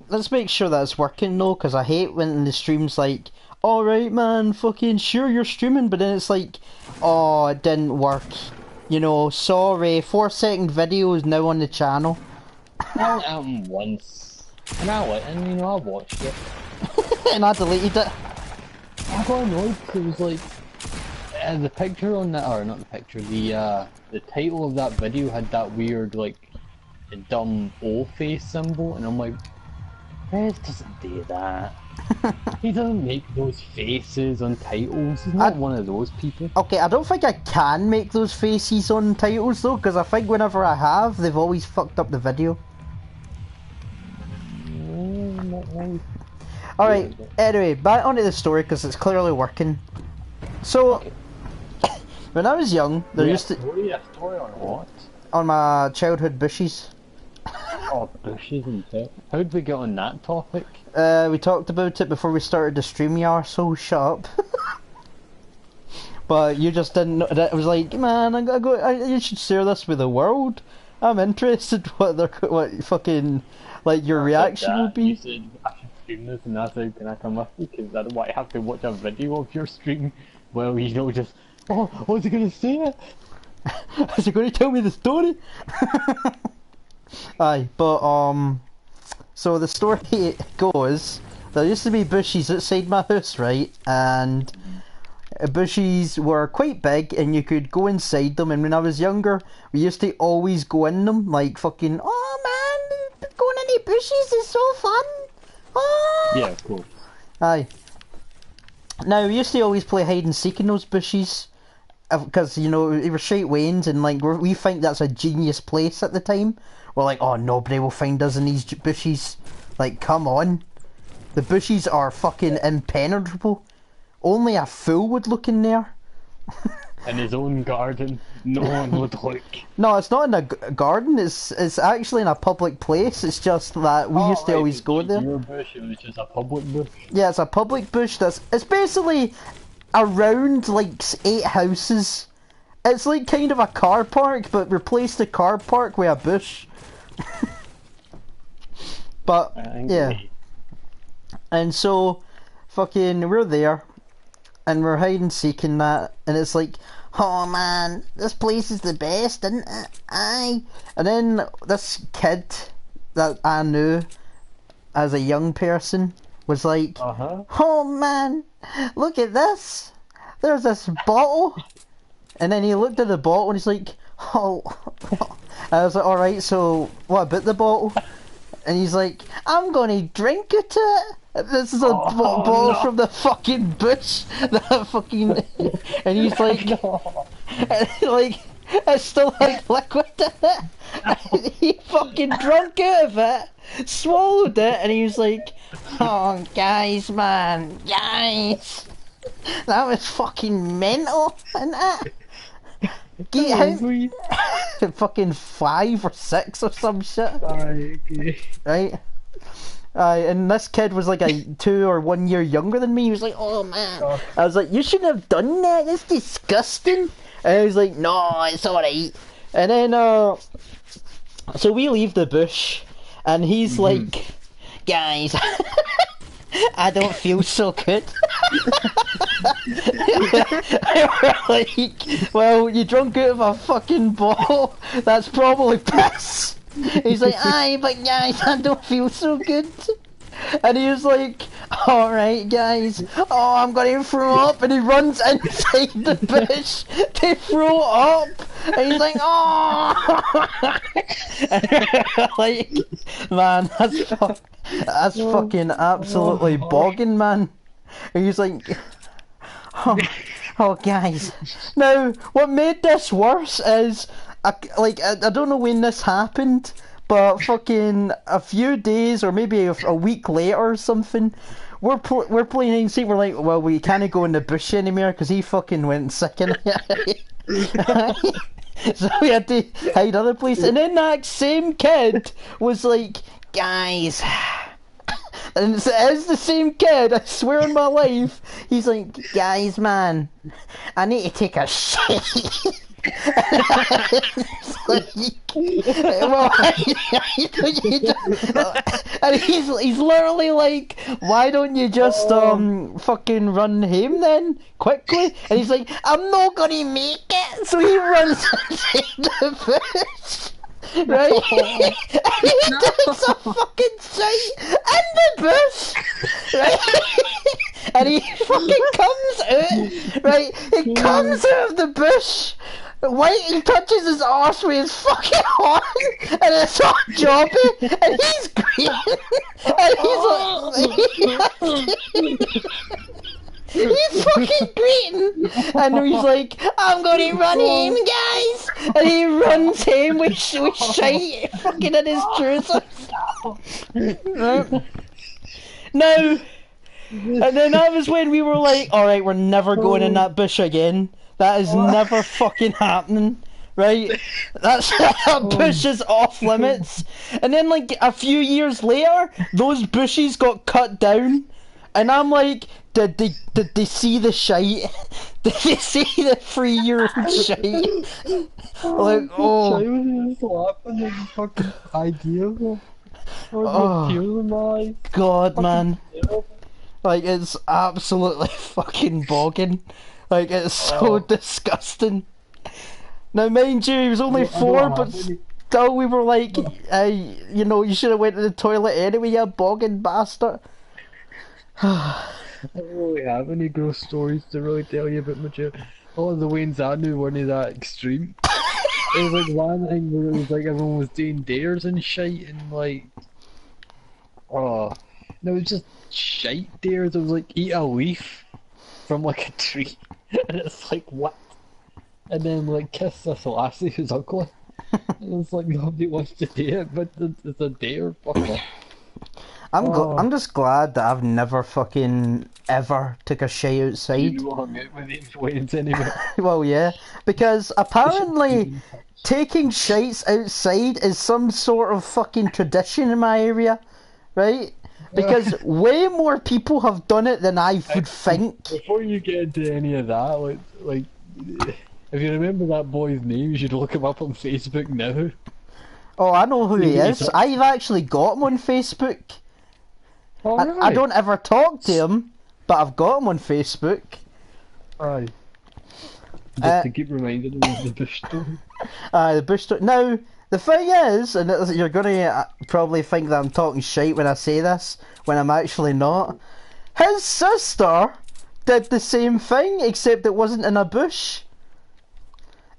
let's make sure that it's working though, because I hate when the stream's like, alright man, fucking sure you're streaming, but then it's like, oh, it didn't work. You know, sorry, 4-second video is now on the channel. That happened once, and I watched it. And I deleted it. I got annoyed because it was like, the picture on that, or not the picture, the title of that video had that weird, like, dumb O-face symbol, and I'm like, Rezzezz doesn't do that. He doesn't make those faces on titles. He's not one of those people. Okay, I don't think I can make those faces on titles though, because I think whenever I have, they've always fucked up the video. Alright, anyway, back onto the story because it's clearly working. So, when I was young, there used to... A story on what? On my childhood bushes. Oh, bushes and stuff. How did we get on that topic? We talked about it before we started the stream, you arsehole, shut up. But you just didn't know, it was like, man, you should share this with the world. I'm interested what fucking, like, your reaction would be. You said, I should stream this, and I said, can I come with you? Because I don't want to have to watch a video of your stream. Well, you know, just, oh, what's he going to say? Is he going to tell me the story? Aye, but, so the story goes, there used to be bushes outside my house, right, and bushes were quite big and you could go inside them, and when I was younger, we used to always go in them, like fucking, oh man, going in the bushes is so fun! Oh! Yeah, of course. Aye. Now, we used to always play hide and seek in those bushes, because, you know, they were straight wains, and like, we think that's a genius place at the time. We're like, oh, nobody will find us in these bushes. Like, come on. The bushes are fucking impenetrable. Only a fool would look in there. In his own garden, no one would look. No, it's not in a garden, it's actually in a public place. It's just that we used to always go there. Your bush, it was just a public bush? Yeah, it's a public bush it's basically around like 8 houses. It's like kind of a car park, but replace the car park with a bush. But yeah, and so fucking we're there and we're hide and seeking that, and it's like, oh man, this place is the best, isn't it? Aye. And then this kid that I knew as a young person was like, oh man, look at this, there's this bottle. And then he looked at the bottle and he's like, oh. I was like, alright, so what about the bottle? And he's like, I'm gonna drink it. This is a bottle from the fucking bush. That fucking... And he's like, like, it's still like liquid in it. And he fucking drunk out of it, swallowed it, and he was like, oh guys, man, guys, that was fucking mental, isn't it? Fucking 5 or 6 or some shit. Okay. Right? And this kid was like a 2 or 1 year younger than me. He was like, oh man. I was like, you shouldn't have done that, that's disgusting. And he was like, no, it's alright. And then, so we leave the bush, and he's like, guys, I don't feel so good. We're like, well, you drunk out of a fucking bottle, that's probably piss. He's like, aye, but guys, I don't feel so good. And he was like, alright guys, oh, I'm gonna throw up, and he runs inside the bush to throw up, and he's like, oh. And we're like, man, that's fucking absolutely bogging, man. And he's like, oh guys. Now, what made this worse is, I don't know when this happened, but fucking a few days or maybe a week later or something, we're playing hide and seek. We're like, well, we can't go in the bush anymore because he fucking went sick in it. So we had to hide other places. And then that same kid was like, guys, and it's the same kid, I swear on my life. He's like, guys, man, I need to take a shit. It's like, well, and he's literally like, why don't you just fucking run him then quickly? And he's like, I'm not gonna make it. So he runs inside the bush. Right? And he does a fucking shite in the bush! Right? And he fucking comes out, right? He comes out of the bush, right? He touches his arse with his fucking horn, and it's all jobby, and he's green, and he's like... He's fucking greeting, and he's like, I'm gonna run him, guys! And he runs him with shite fucking in his trousers. No! And then that was when we were like, alright, we're never going in that bush again. That is never fucking happening. Right? That bush is off limits. And then like a few years later, those bushes got cut down. And I'm like, did they see the shite? Did they see the 3-year-old shite? Like, oh. Was laughing at the fucking idea. Oh, God, man. Like, it's absolutely fucking bogging. Like, it's so disgusting. Now, mind you, he was only 4, but still we were like, you know, you should have went to the toilet anyway, you bogging bastard. I don't really have any gross stories to really tell you about much. All of the Waynes I knew weren't that extreme. There was like one thing where it was like everyone was doing dares and shite and like... Oh... No, it was just shite dares. It was like eat a leaf from like a tree. And it's like, what? And then like kiss this lassie who's ugly. And it's like nobody wants to do it, but it's a dare. Fuck off. I'm just glad that I've never fucking ever took a shit outside. You hung out with these Waynes anyway. Well, yeah, because apparently taking shites outside is some sort of fucking tradition in my area, right? Because way more people have done it than I would think. Before you get into any of that, like, if you remember that boy's name, you should look him up on Facebook now. Oh, I know who he is. I've actually got him on Facebook. Oh, really? I don't ever talk to him, but I've got him on Facebook. Aye. Just to keep reminding him of the bush story. The bush story. Now, the thing is, and you're going to probably think that I'm talking shite when I say this, when I'm actually not. His sister did the same thing, except it wasn't in a bush.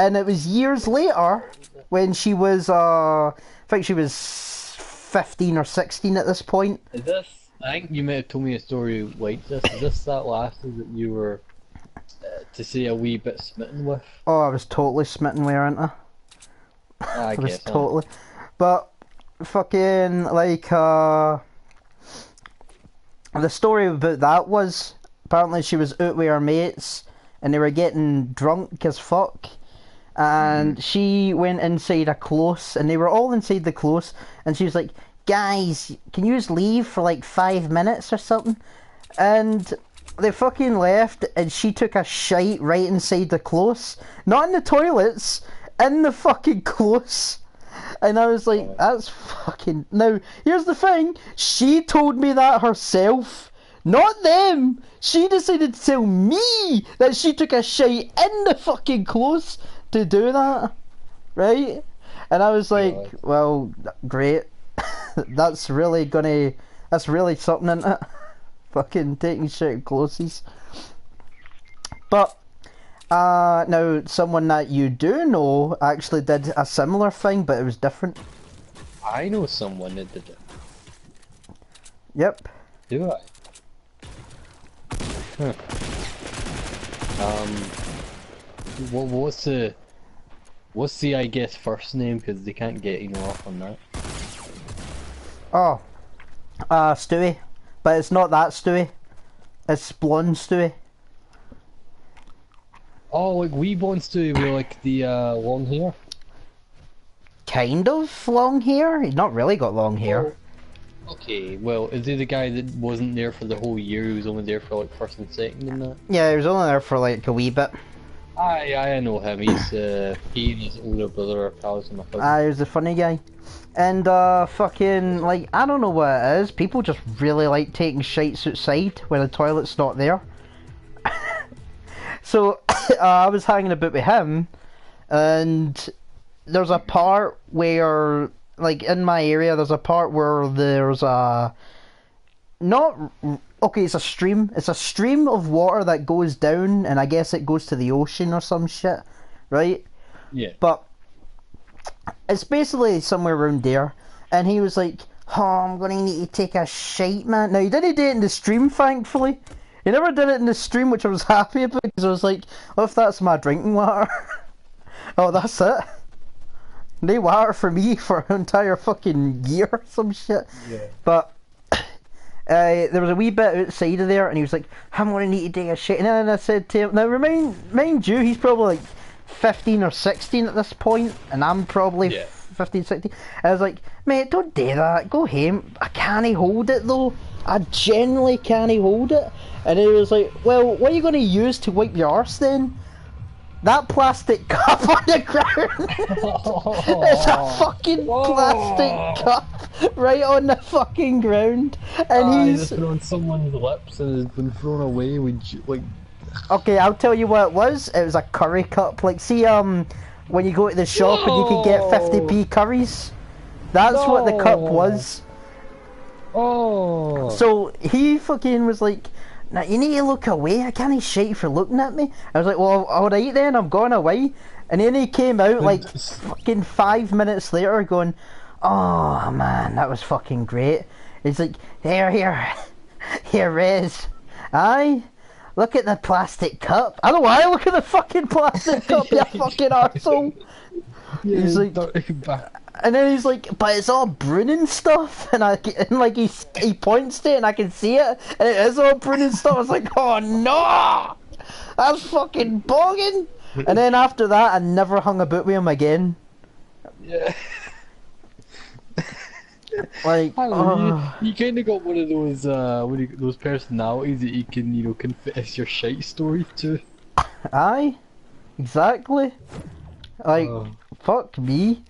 And it was years later, when she was, I think she was 15 or 16 at this point. Is this... I think you may have told me a story like this. Is this that lassie that you were, to say, a wee bit smitten with? Oh, I was totally smitten with her, aren't I? I was totally. But, fucking, like, the story about that was, apparently she was out with her mates, and they were getting drunk as fuck, and she went inside a close, and they were all inside the close, and she was like, guys, can you just leave for like 5 minutes or something? And they fucking left, and she took a shite right inside the close. Not in the toilets, in the fucking close. And I was like, that's fucking... Now, here's the thing. She told me that herself. Not them. She decided to tell me that she took a shite in the fucking close to do that. Right? And I was like, well, great. That's really something, isn't it? Fucking taking shit at closes. But now someone that you do know actually did a similar thing, but it was different. I know someone that did it. Yep. Do I? Huh. What's the I guess first name, because they can't get off on that. Oh, Stewie, but it's not that Stewie. It's blonde Stewie. Oh, like wee blonde Stewie with like the long hair. Kind of long hair. He's not really got long hair. Oh, okay, well, is he the guy that wasn't there for the whole year? He was only there for like first and second and that. Yeah, he was only there for like a wee bit. I know him. He and his older brother are pals in my cousin. He was a funny guy. And, fucking, like, I don't know what it is. People just really like taking shites outside when the toilet's not there. So, I was hanging about with him, and there's a part where, like, in my area, there's a part where there's a... Not... Okay, it's a stream. It's a stream of water that goes down, and I guess it goes to the ocean or some shit, right? Yeah. But it's basically somewhere around there. And he was like, oh, I'm going to need to take a shite, man. Now, he didn't do it in the stream, thankfully. He never did it in the stream, which I was happy about, because I was like, well, if that's my drinking water, oh, that's it. No water for me for an entire fucking year or some shit. Yeah. But there was a wee bit outside of there, and he was like, I'm going to need to take a shit. And then I said to him, now mind you, he's probably like 15 or 16 at this point, and I'm probably 15, 16. And I was like, mate, don't do that, go home. I can't hold it though. I genuinely can't hold it. And he was like, well, what are you going to use to wipe your arse then? That plastic cup on the ground. It's a fucking plastic cup right on the fucking ground, and he's just put on someone's lips and has been thrown away. Like, okay, I'll tell you what it was. It was a curry cup. Like, see, when you go to the shop and you can get 50p curries. That's what the cup was. Oh. So he fucking was like, now you need to look away. I can't shite for looking at me. I was like, well, alright then, I'm going away. And then he came out like fucking 5 minutes later going, oh man, that was fucking great. He's like, here, Rez. Aye, look at the plastic cup. I don't know why I look at the fucking plastic cup, you fucking arsehole. Yeah, he's like, and then he's like, but it's all Brunin stuff, and like he points to it, and I can see it, and it is all Brunin stuff. I was like, oh no, that's fucking bogging. And then after that, I never hung about with him again. Yeah. Like, you kind of got one of those those personalities that you can, you know, confess your shite story to. Aye, exactly. Like, fuck me.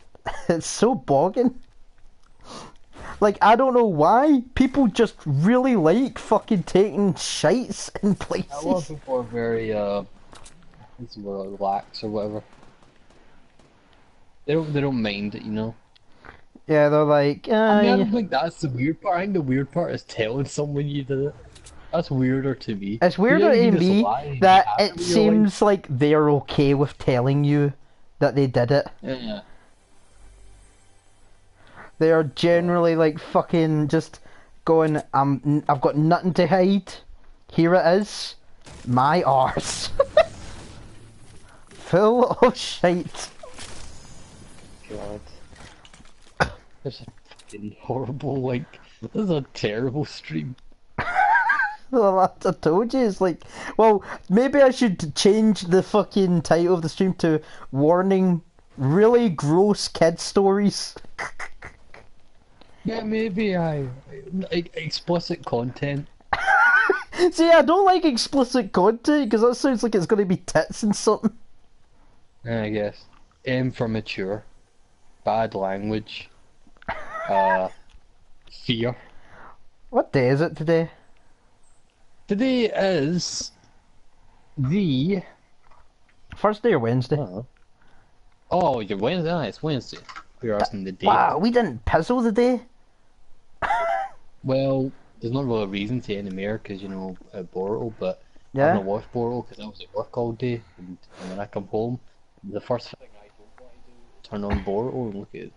It's so bogging. Like, I don't know why people just really like fucking taking shites in places. A lot of people are very what's the word, lax or whatever. They don't mind it, you know. Yeah, they're like, I mean, I don't think that's the weird part. I think the weird part is telling someone you did it. That's weirder to me. It's weirder to me that it seems like they're okay with telling you that they did it. Yeah. They are generally like fucking just going, I've got nothing to hide. Here it is. My arse. Full of shite. God. There's a fucking horrible, like, this is a terrible stream. Well, I told you, it's like, well, maybe I should change the fucking title of the stream to Warning Really Gross Kid Stories. Yeah, maybe explicit content. See, I don't like explicit content because that sounds like it's going to be tits and something. I guess. M for mature. Bad language. Fear. What day is it today? Today is the Thursday or Wednesday? Oh, you're Wednesday. Ah, it's Wednesday. We're asking the date. Wow, we didn't pizzle the day. Well, there's not really a reason to anymore because, you know, Boruto, but Yeah. I'm gonna watch Boruto because I was at work all day, and when I come home, the first thing I don't want to do is turn on Boruto and look at